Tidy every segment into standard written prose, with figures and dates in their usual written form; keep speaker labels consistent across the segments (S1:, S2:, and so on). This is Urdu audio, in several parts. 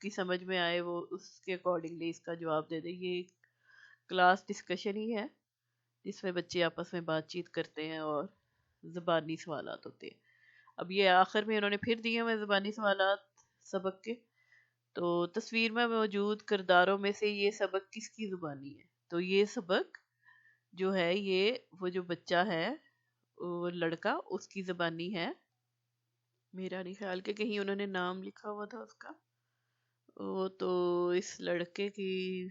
S1: کی سمجھ میں آئے وہ اس کے اکارڈنگلی اس کا جواب دے دے. یہ کلاس ڈسکشن ہی ہے جس میں بچے آپس میں بات چیت کرتے ہیں اور زبانی سوالات ہوتے ہیں. اب یہ آخر میں انہوں نے پھر دیے ہوئے زبانی سوالات سبق کے. تو تصویر میں موجود کرداروں میں سے یہ سبق کس کی زبانی ہے؟ تو یہ سبق جو ہے یہ وہ جو بچہ ہے وہ لڑکا اس کی زبانی ہے. میرا نہیں خیال کہ کہیں انہوں نے نام لکھا ہوا تھا اس کا. وہ تو اس لڑکے کی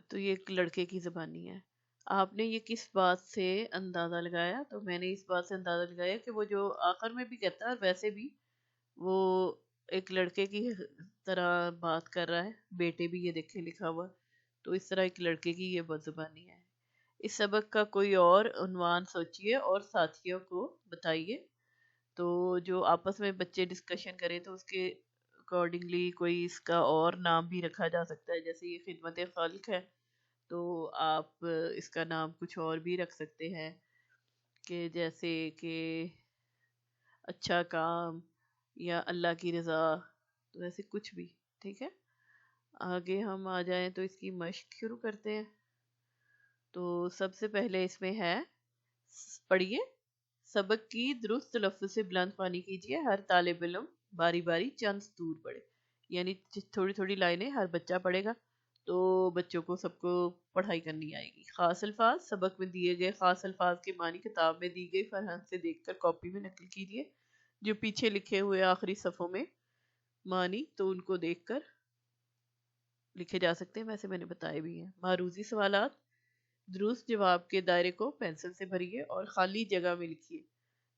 S1: تو یہ ایک لڑکے کی زبانی ہے. آپ نے یہ کس بات سے اندازہ لگایا؟ تو میں نے اس بات سے اندازہ لگایا کہ وہ جو آخر میں بھی کہتا ہے اور ویسے بھی وہ ایک لڑکے کی طرح بات کر رہا ہے. بیٹے بھی یہ دیکھے لکھا ہوا تو اس طرح ایک لڑکے کی یہ زبانی ہے. اس سبق کا کوئی اور عنوان سوچئے اور ساتھیوں کو بتائیے. تو جو آپس میں بچے ڈسکشن کریں تو اس کے اکارڈنگلی کوئی اس کا اور نام بھی رکھا جا سکتا ہے. جیسے یہ خدمت خلق ہے تو آپ اس کا نام کچھ اور بھی رکھ سکتے ہیں کہ جیسے کہ اچھا کام یا اللہ کی رضا. تو ایسے کچھ بھی ٹھیک ہے. آگے ہم آ جائیں تو اس کی مشق شروع کرتے ہیں. تو سب سے پہلے اس میں ہے پڑھیے سبق کی درست تلفظ سے بلند خوانی کیجیے. ہر طالب علم باری باری چند سطور پڑھے. یعنی تھوڑی تھوڑی لائنیں ہر بچہ پڑھے گا تو بچوں کو سب کو پڑھائی کرنی آئے گی. خاص الفاظ سبق میں دیے گئے خاص الفاظ کے معنی کتاب میں دی گئی فرہنگ سے دیکھ کر کاپی میں نقل کیجیے. جو پیچھے لکھے ہوئے آخری صفحوں میں معنی تو ان کو دیکھ کر لکھے جا سکتے ہیں، ویسے میں نے بتائے بھی ہیں. معروضی سوالات درست جواب کے دائرے کو پینسل سے بھریے اور خالی جگہ میں لکھیے.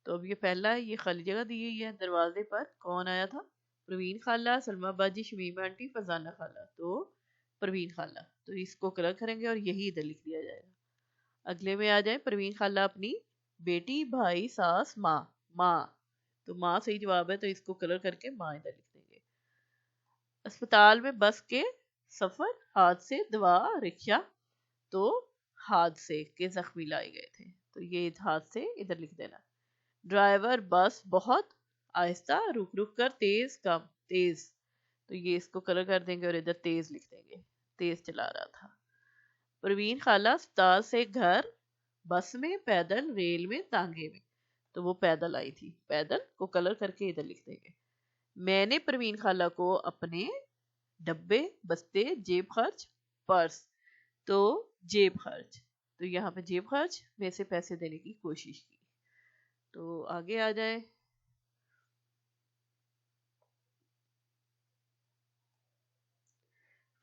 S1: تو اب یہ پہلا ہے، یہ خالی جگہ دی گئی ہے. دروازے پر کون آیا تھا؟ پروین خالہ، سلمہ باجی، شمیم آنٹی، فضانہ خالہ. تو پروین خالہ تو اس کو کلر کریں گے اور یہی ادھر لکھ دیا جائے گا. اگلے میں آ جائیں پروین خالہ اپنی بیٹی، بھائی، ساس، ماں. تو ماں صحیح جواب ہے تو اس کو کلر کر کے ماں ادھر لکھ دیں گے. اسپتال میں بس کے سفر، حادثے، دوا، رکشہ. تو حادثے کے زخمی لائے گئے تھے تو یہ حادثے ادھر لکھ دینا. ڈرائیور بس بہت آہستہ، رک رک کر، تیز کم تیز. تو یہ اس کو کلر کر دیں گے اور ادھر تیز لکھ دیں گے، تیز چلا رہا تھا. پروین خالہ اسپتال سے گھر بس میں، پیدل، ریل میں، تانگے میں. تو وہ پیدل آئی تھی، پیدل کو کلر کر کے ادھر لکھ دیں گے. میں نے پروین خالہ کو اپنے ڈبے، بستے، جیب خرچ، پرس. تو جیب خرچ تو یہاں پہ جیب خرچ میں سے پیسے دینے کی کوشش کی. تو آگے آ جائیں.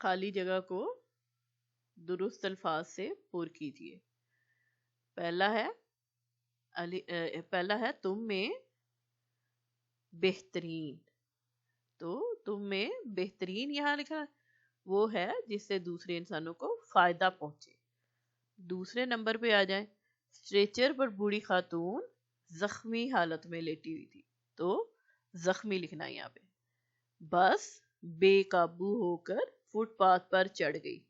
S1: خالی جگہ کو درست الفاظ سے پر کیجیے. پہلا ہے تم میں بہترین. تو تم میں بہترین یہاں لکھا وہ ہے جس سے دوسرے انسانوں کو فائدہ پہنچے. دوسرے نمبر پہ آ جائیں. اسٹریچر پر بوڑھی خاتون زخمی حالت میں لیٹی ہوئی تھی. تو زخمی لکھنا ہے یہاں پہ. بس بے قابو ہو کر فٹ پاتھ پر چڑھ گئی،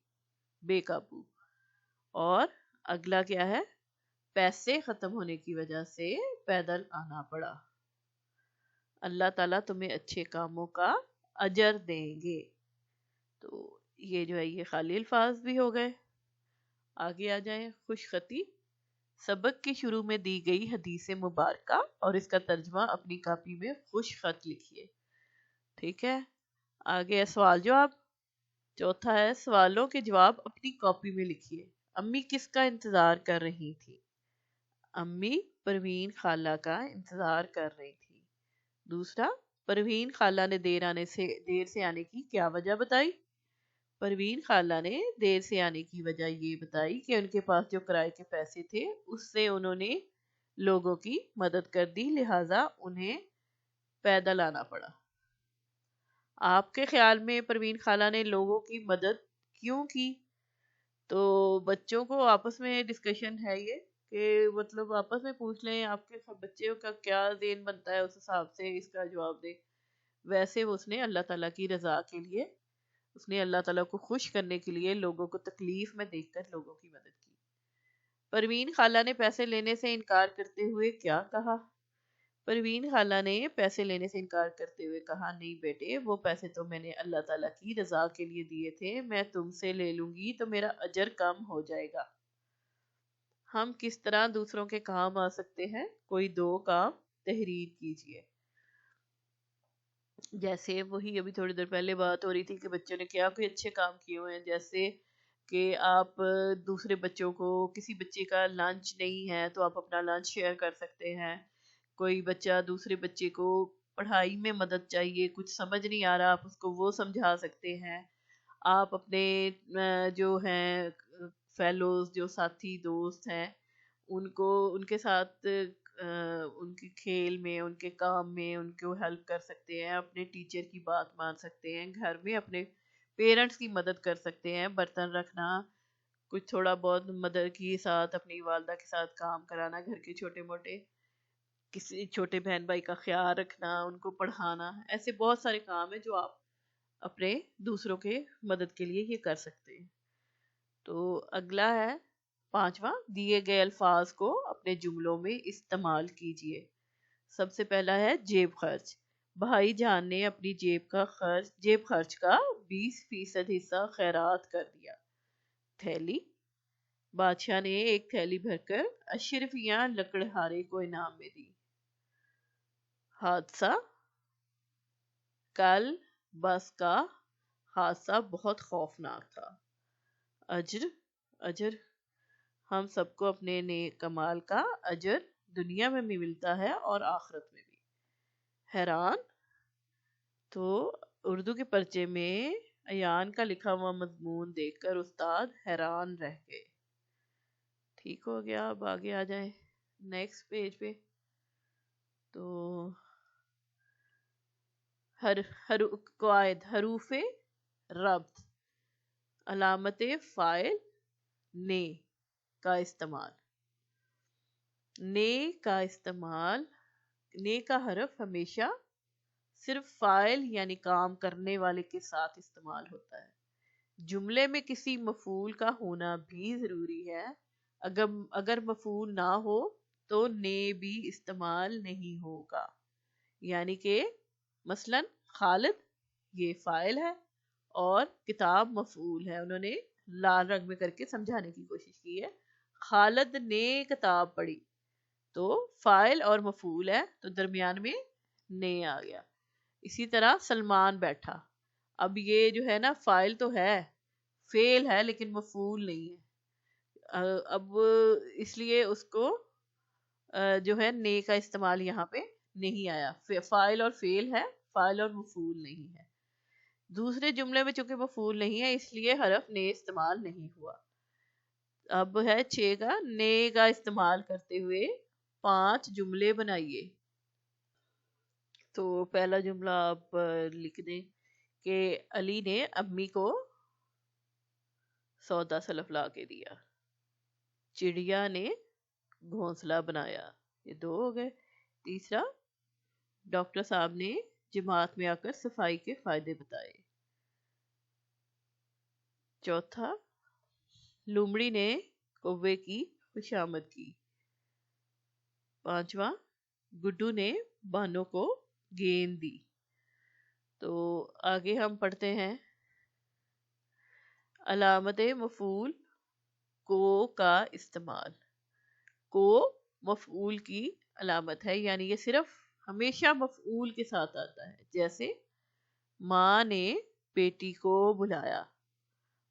S1: بے قابو. اور اگلا کیا ہے؟ پیسے ختم ہونے کی وجہ سے پیدل آنا پڑا. اللہ تعالیٰ تمہیں اچھے کاموں کا اجر دیں گے. تو یہ جو ہے یہ خالی الفاظ بھی ہو گئے. آگے آ جائیں. خوش خطی سبق کی شروع میں دی گئی حدیث مبارکہ اور اس کا ترجمہ اپنی کاپی میں خوش خط لکھیے. ٹھیک ہے. آگے ہے سوال جواب. چوتھا ہے سوالوں کے جواب اپنی کاپی میں لکھیے. امی کس کا انتظار کر رہی تھی؟ امی پروین خالہ کا انتظار کر رہی تھی. دوسرا، پروین خالہ نے دیر سے آنے کی کیا وجہ بتائی؟ پروین خالہ نے دیر سے آنے کی وجہ یہ بتائی کہ ان کے پاس جو کرائے کے پیسے تھے اس سے انہوں نے لوگوں کی مدد کر دی، لہٰذا انہیں پیدل آنا پڑا. آپ کے خیال میں پروین خالہ نے لوگوں کی مدد کیوں کی؟ تو بچوں کو آپس میں ڈسکشن ہے یہ کہ مطلب آپس میں پوچھ لیں آپ کے بچے کا کیا ذہن بنتا ہے اس حساب سے اس کا جواب دیں. ویسے اس نے اللہ تعالیٰ کی رضا کے لیے، اس نے اللہ تعالیٰ کو خوش کرنے کے لیے لوگوں کو تکلیف میں دیکھ کر لوگوں کی مدد کی. پروین خالہ نے پیسے لینے سے انکار کرتے ہوئے کیا کہا؟ پروین خالہ نے پیسے لینے سے انکار کرتے ہوئے کہا نہیں بیٹے، وہ پیسے تو میں نے اللہ تعالیٰ کی رضا کے لیے دیے تھے، میں تم سے لے لوں گی تو میرا اجر کم ہو جائے گا۔ ہم کس طرح دوسروں کے کام آ سکتے ہیں؟ کوئی 2 کام تحریر کیجیے۔ جیسے وہی ابھی تھوڑی دیر پہلے بات ہو رہی تھی کہ بچوں نے کیا کوئی اچھے کام کیے ہوئے ہیں، جیسے کہ آپ دوسرے بچوں کو، کسی بچے کا لنچ نہیں ہے تو آپ اپنا لنچ شیئر کر سکتے ہیں۔ کوئی بچہ دوسرے بچے کو پڑھائی میں مدد چاہیے، کچھ سمجھ نہیں آ رہا، آپ اس کو وہ سمجھا سکتے ہیں۔ آپ اپنے جو ہیں فیلوز، جو ساتھی دوست ہیں، ان کو ان کے ساتھ ان کے کھیل میں، ان کے کام میں ان کو ہیلپ کر سکتے ہیں، اپنے ٹیچر کی بات مان سکتے ہیں، گھر میں اپنے پیرنٹس کی مدد کر سکتے ہیں، برتن رکھنا، کچھ تھوڑا بہت مدر کے ساتھ، اپنی والدہ کے ساتھ کام کرانا، گھر کے چھوٹے موٹے، کسی چھوٹے بہن بھائی کا خیال رکھنا، ان کو پڑھانا، ایسے بہت سارے کام ہیں جو آپ اپنے دوسروں کے مدد کے لیے یہ کر سکتے ہیں۔ تو اگلا ہے 5واں، دیے گئے الفاظ کو اپنے جملوں میں استعمال کیجیے۔ سب سے پہلا ہے جیب خرچ۔ بھائی جان نے اپنی جیب خرچ کا 20% حصہ خیرات کر دیا۔ تھیلی، بادشاہ نے ایک تھیلی بھر کر اشرفیاں لکڑہارے کو انعام میں دی۔ حادثہ، کل بس کا حادثہ بہت خوفناک تھا۔ اجر، ہم سب کو اپنے نیک کمال کا اجر دنیا میں بھی ملتا ہے اور آخرت میں بھی۔ حیران، تو اردو کے پرچے میں ایان کا لکھا ہوا مضمون دیکھ کر استاد حیران رہ گئے۔ ٹھیک ہو گیا، اب آگے آ جائیں نیکسٹ پیج پہ۔ تو قواعد، حروف ربط، علامت فاعل نے کا استعمال۔ نے کا حرف ہمیشہ صرف فاعل یعنی کام کرنے والے کے ساتھ استعمال ہوتا ہے۔ جملے میں کسی مفعول کا ہونا بھی ضروری ہے۔ اگر مفعول نہ ہو تو نے بھی استعمال نہیں ہوگا۔ یعنی کہ مثلا خالد یہ فاعل ہے اور کتاب مفعول ہے۔ انہوں نے لال رنگ میں کر کے سمجھانے کی کوشش کی ہے۔ خالد نے کتاب پڑھی تو فاعل اور مفعول ہے تو درمیان میں نے آ گیا۔ اسی طرح سلمان بیٹھا، اب یہ جو ہے نا فاعل تو ہے، فعل ہے لیکن مفعول نہیں ہے۔ اب اس لیے اس کو جو ہے نے کا استعمال یہاں پہ نہیں آیا۔ فاعل اور فعل ہے، فاعل اور مفعول نہیں ہے۔ دوسرے جملے میں چونکہ مفعول نہیں ہے اس لیے حرف نے استعمال نہیں ہوا۔ اب ہے 6 کا، نے کا استعمال کرتے ہوئے 5 جملے بنائیے۔ تو پہلا جملہ آپ لکھ دیں کہ علی نے امی کو سودا سلف لا کے دیا۔ چڑیا نے گھونسلہ بنایا، یہ 2 ہو گئے۔ تیسرا، ڈاکٹر صاحب نے جماعت میں آ کر صفائی کے فائدے بتائے۔ چوتھا، لومڑی نے کوے کی خوشامد کی۔ 5واں، گڈو نے بانو کو گیند دی۔ تو آگے ہم پڑھتے ہیں علامت مفعول کو کا استعمال۔ کو مفعول کی علامت ہے، یعنی یہ صرف ہمیشہ مفعول کے ساتھ آتا ہے۔ جیسے ماں نے بیٹی کو بلایا،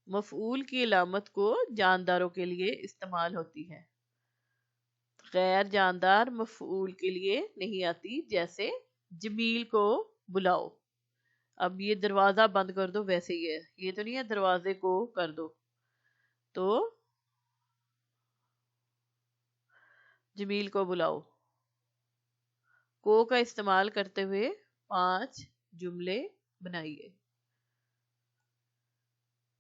S1: مفعول کی علامت کو جانداروں کے لیے استعمال ہوتی ہے، غیر جاندار مفعول کے لیے نہیں آتی۔ جیسے جمیل کو بلاؤ، اب یہ دروازہ بند کر دو، ویسے ہی ہے، یہ تو نہیں ہے دروازے کو کر دو۔ تو جمیل کو بلاؤ، کو کا استعمال کرتے ہوئے 5 جملے بنائیے۔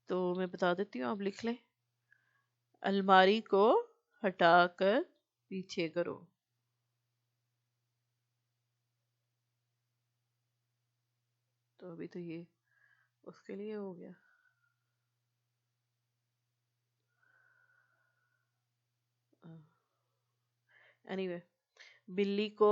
S1: تو میں بتا دیتی ہوں، آپ لکھ لیں۔ الماری کو ہٹا کر پیچھے کرو۔ تو ابھی تو یہ اس کے لیے ہو گیا۔ اینی وے، بلی کو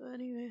S1: Anyway,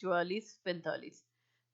S1: 44, 45।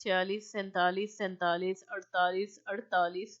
S1: 46, 47, 47, 48, 48,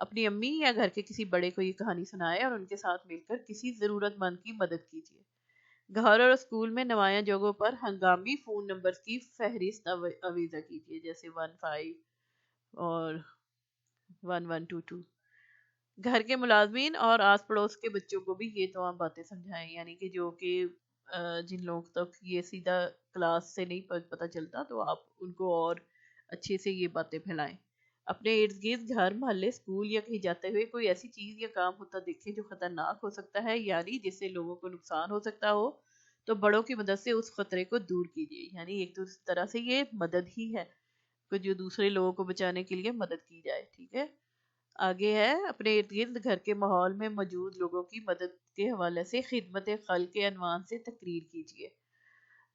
S1: اپنی امی یا گھر کے کسی بڑے کو یہ کہانی سنائے اور ان کے ساتھ مل کر کسی ضرورت مند کی مدد کیجیے. گھر اور اسکول میں نمایاں جگہوں پر ہنگامی فون نمبرز کی فہرست آویزہ کیجیے، جیسے 15 اور 1122. گھر کے ملازمین اور آس پڑوس کے بچوں کو بھی یہ تمام باتیں سمجھائیں، یعنی کہ جو کہ جن لوگوں تک یہ سیدھا کلاس سے نہیں پتہ چلتا، تو آپ ان کو اور اچھے سے یہ باتیں پھیلائیں. اپنے ارد گرد گھر، محلے، اسکول یا کہیں جاتے ہوئے کوئی ایسی چیز یا کام ہوتا دیکھیں جو خطرناک ہو سکتا ہے، یعنی جس سے لوگوں کو نقصان ہو سکتا ہو، تو بڑوں کی مدد سے اس خطرے کو دور کیجیے. یعنی ایک طرح سے یہ مدد ہی ہے کہ جو دوسرے لوگوں کو بچانے کے لیے مدد کی جائے. ٹھیک ہے. آگے ہے، اپنے ارد گرد گھر کے ماحول میں موجود لوگوں کی مدد کے حوالے سے خدمت خلق کے عنوان سے تقریر کیجیے.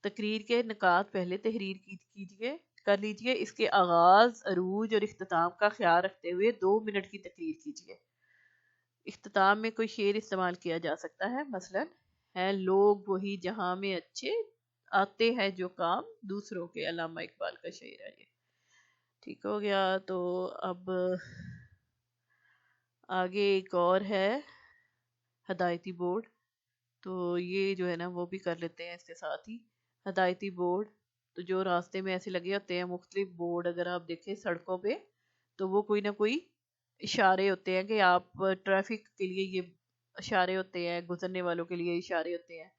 S1: تقریر کے نکات پہلے تحریر کیجیے کر لیجیے. اس کے آغاز، عروج اور اختتام کا خیال رکھتے ہوئے 2 منٹ کی تقریر کیجیے. اختتام میں کوئی شعر استعمال کیا جا سکتا ہے، مثلا ہے لوگ وہی جہاں میں اچھے، آتے ہیں جو کام دوسروں کے. علامہ اقبال کا شعر ہے یہ. ٹھیک ہو گیا. تو اب آگے ایک اور ہے ہدایتی بورڈ، تو یہ جو ہے نا وہ بھی کر لیتے ہیں اس کے ساتھ ہی. ہدایتی بورڈ تو جو راستے میں ایسے لگے ہوتے ہیں مختلف بورڈ، اگر آپ دیکھیں سڑکوں پہ تو وہ کوئی نہ کوئی اشارے ہوتے ہیں کہ آپ ٹریفک کے لیے یہ اشارے ہوتے ہیں، گزرنے والوں کے لیے اشارے ہوتے ہیں.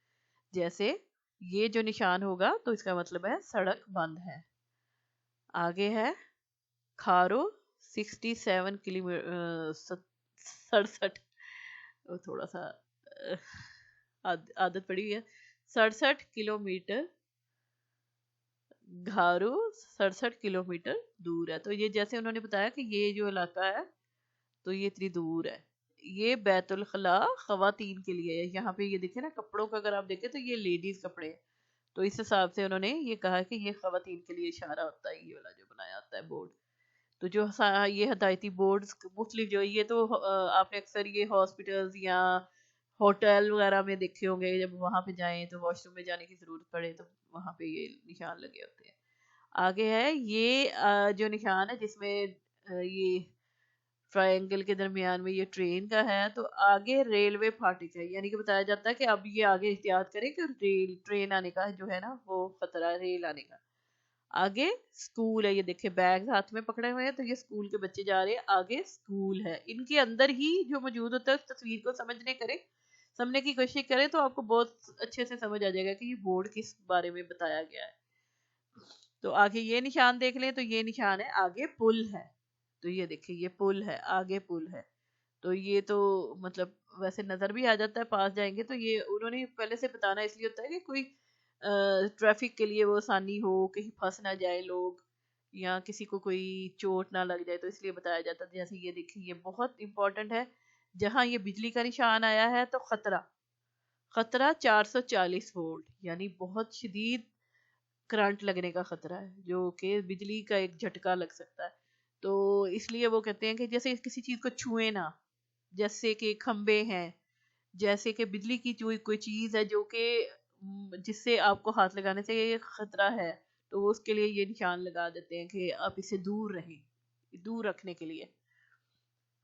S1: جیسے یہ جو نشان ہوگا تو اس کا مطلب ہے سڑک بند ہے. آگے ہے کھارو 67 کلو 67، تھوڑا سا عادت پڑی ہوئی ہے، 67 کلو میٹر گھارو 67 کلو میٹر دور ہے. تو یہ جیسے انہوں نے بتایا کہ یہ جو علاقہ ہے تو یہ اتنی دور ہے. یہ بیت الخلاء خواتین کے لیے ہے. یہاں پہ یہ دیکھیں نا کپڑوں کا، اگر آپ دیکھیں تو یہ لیڈیز کپڑے ہیں، تو اس حساب سے انہوں نے یہ کہا کہ یہ خواتین کے لیے اشارہ ہوتا ہے، یہ والا جو بنایا ہوتا ہے بورڈ. تو جو یہ ہدایتی بورڈ مختلف جو یہ تو آپ نے اکثر یہ ہاسپٹلز یا ہوٹل وغیرہ میں دیکھے ہوں گے، جب وہاں پہ جائیں تو واش روم میں جانے کی ضرورت پڑے تو وہاں پہ یہ نشان لگے ہوتے ہیں. آگے ہے یہ جو نشان ہے جس میں یہ ٹرائنگل کے درمیان میں یہ ٹرین کا ہے، تو آگے ریلوے پھاٹک ہے. یعنی کہ بتایا جاتا ہے کہ اب یہ آگے احتیاط کریں کہ ٹرین آنے کا جو ہے نا وہ خطرہ ہے، ریل آنے کا. آگے اسکول ہے، یہ دیکھیں بیگ ہاتھ میں پکڑے ہوئے ہیں تو یہ اسکول کے بچے جا رہے ہیں. آگے اسکول ہے، ان کے اندر ہی جو موجود ہوتا ہے اس تصویر کو سمجھنے کی کوشش کریں تو آپ کو بہت اچھے سے سمجھ آ جائے گا کہ یہ بورڈ کس بارے میں بتایا گیا ہے. تو آگے یہ نشان دیکھ لیں، تو یہ نشان ہے آگے پل ہے. تو یہ دیکھیں یہ پل ہے، آگے پل ہے. تو یہ تو مطلب ویسے نظر بھی آ جاتا ہے پاس جائیں گے، تو یہ انہوں نے پہلے سے بتانا اس لیے ہوتا ہے کہ کوئی ٹریفک کے لیے وہ آسانی ہو، کہیں پھنس نہ جائے لوگ یا کسی کو کوئی چوٹ نہ لگ جائے، تو اس لیے بتایا جاتا ہے. جیسے یہ دیکھیں یہ بہت امپورٹنٹ ہے، جہاں یہ بجلی کا نشان آیا ہے تو خطرہ 440 وولٹ، یعنی بہت شدید کرنٹ لگنے کا خطرہ ہے، جو کہ بجلی کا ایک جھٹکا لگ سکتا ہے. تو اس لیے وہ کہتے ہیں کہ جیسے کسی چیز کو چھوئیں نہ، جیسے کہ کھمبے ہیں، جیسے کہ بجلی کی کوئی چیز ہے جو کہ جس سے آپ کو ہاتھ لگانے سے یہ خطرہ ہے، تو وہ اس کے لیے یہ نشان لگا دیتے ہیں کہ آپ اسے دور رہیں، دور رکھنے کے لیے.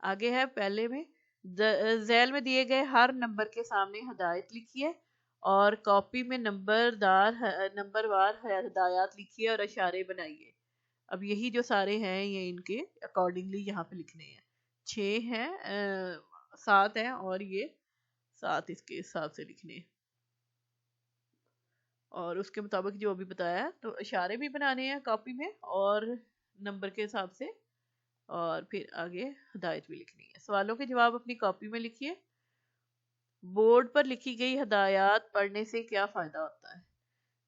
S1: آگے ہے پہلے میں ذیل میں دیے گئے ہر نمبر کے سامنے ہدایت لکھیے اور کاپی میں نمبر وار ہدایات لکھیے اور اشارے بنائیے. اب یہی جو سارے ہیں یہ ان کے اکارڈنگلی یہاں پہ لکھنے ہیں. 6 ہیں 7 ہیں اور یہ 7 اس کے حساب سے لکھنے ہیں اور اس کے مطابق جو ابھی بتایا. تو اشارے بھی بنانے ہیں کاپی میں اور نمبر کے حساب سے، اور پھر آگے ہدایت بھی لکھنی ہے. سوالوں کے جواب اپنی کاپی میں لکھیے. بورڈ پر لکھی گئی ہدایات پڑھنے سے کیا فائدہ ہوتا ہے؟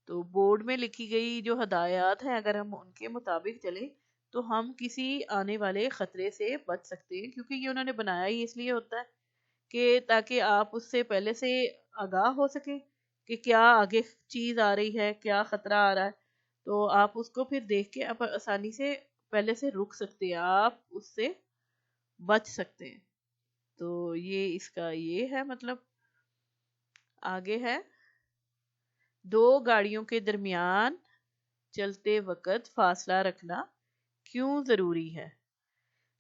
S1: تو بورڈ میں لکھی گئی جو ہدایات ہیں اگر ہم ان کے مطابق چلیں تو ہم کسی آنے والے خطرے سے بچ سکتے ہیں، کیونکہ یہ انہوں نے بنایا ہی اس لیے ہوتا ہے کہ تاکہ آپ اس سے پہلے سے آگاہ ہو سکیں کہ کیا آگے چیز آ رہی ہے، کیا خطرہ آ رہا ہے، تو آپ اس کو پھر دیکھ کے آپ آسانی سے پہلے سے رک سکتے ہیں، آپ اس سے بچ سکتے ہیں. تو یہ اس کا یہ ہے مطلب. آگے ہے 2 گاڑیوں کے درمیان چلتے وقت فاصلہ رکھنا کیوں ضروری ہے؟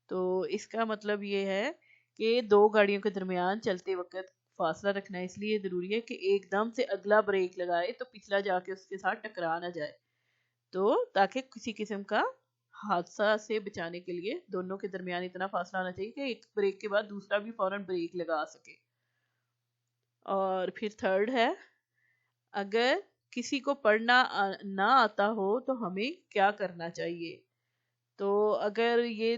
S1: تو اس کا مطلب یہ ہے کہ دو گاڑیوں کے درمیان چلتے وقت فاصلہ رکھنا اس لیے ضروری ہے کہ ایک دم سے اگلا بریک لگائے تو پچھلا جا کے اس کے ساتھ ٹکرا نہ جائے، تو تاکہ کسی قسم کا حادثہ سے بچانے کے لیے دونوں کے درمیان اتنا فاصلہ ہونا چاہیے کہ ایک بریک کے بعد دوسرا بھی فوراً بریک لگا سکے۔ اور پھر تھرڈ ہے، اگر کسی کو پڑھنا نہ آتا ہو تو ہمیں کیا کرنا چاہیے؟ تو اگر یہ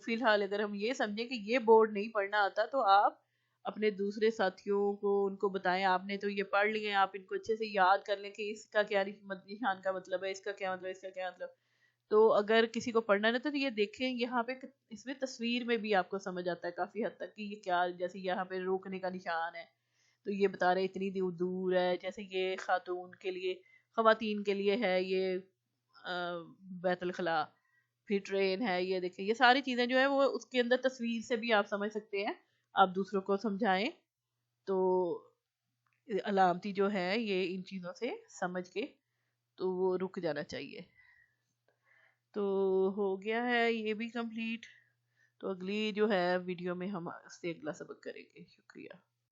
S1: فی الحال اگر ہم یہ سمجھیں کہ یہ بورڈ نہیں پڑھنا آتا تو آپ اپنے دوسرے ساتھیوں کو ان کو بتائیں آپ نے تو یہ پڑھ لیے ہیں، آپ ان کو اچھے سے یاد کر لیں کہ اس کا کیا نشان کا مطلب ہے، اس کا کیا مطلب، اس کا کیا مطلب۔ تو اگر کسی کو پڑھنا نہیں تو یہ دیکھیں یہاں پہ اس میں تصویر میں بھی آپ کو سمجھ آتا ہے کافی حد تک کہ یہ کیا، جیسے یہاں پہ روکنے کا نشان ہے تو یہ بتا رہے اتنی دور ہے، جیسے یہ خاتون کے لیے، خواتین کے لیے ہے یہ بیت الخلاء، پھر ٹرین ہے، یہ دیکھیں یہ ساری چیزیں جو ہے وہ اس کے اندر تصویر سے بھی آپ سمجھ سکتے ہیں، آپ دوسروں کو سمجھائیں تو علامتی جو ہے یہ ان چیزوں سے سمجھ کے تو وہ رک جانا چاہیے۔ تو ہو گیا ہے یہ بھی کمپلیٹ، تو اگلی جو ہے ویڈیو میں ہم اس سے اگلا سبق کریں گے۔ شکریہ۔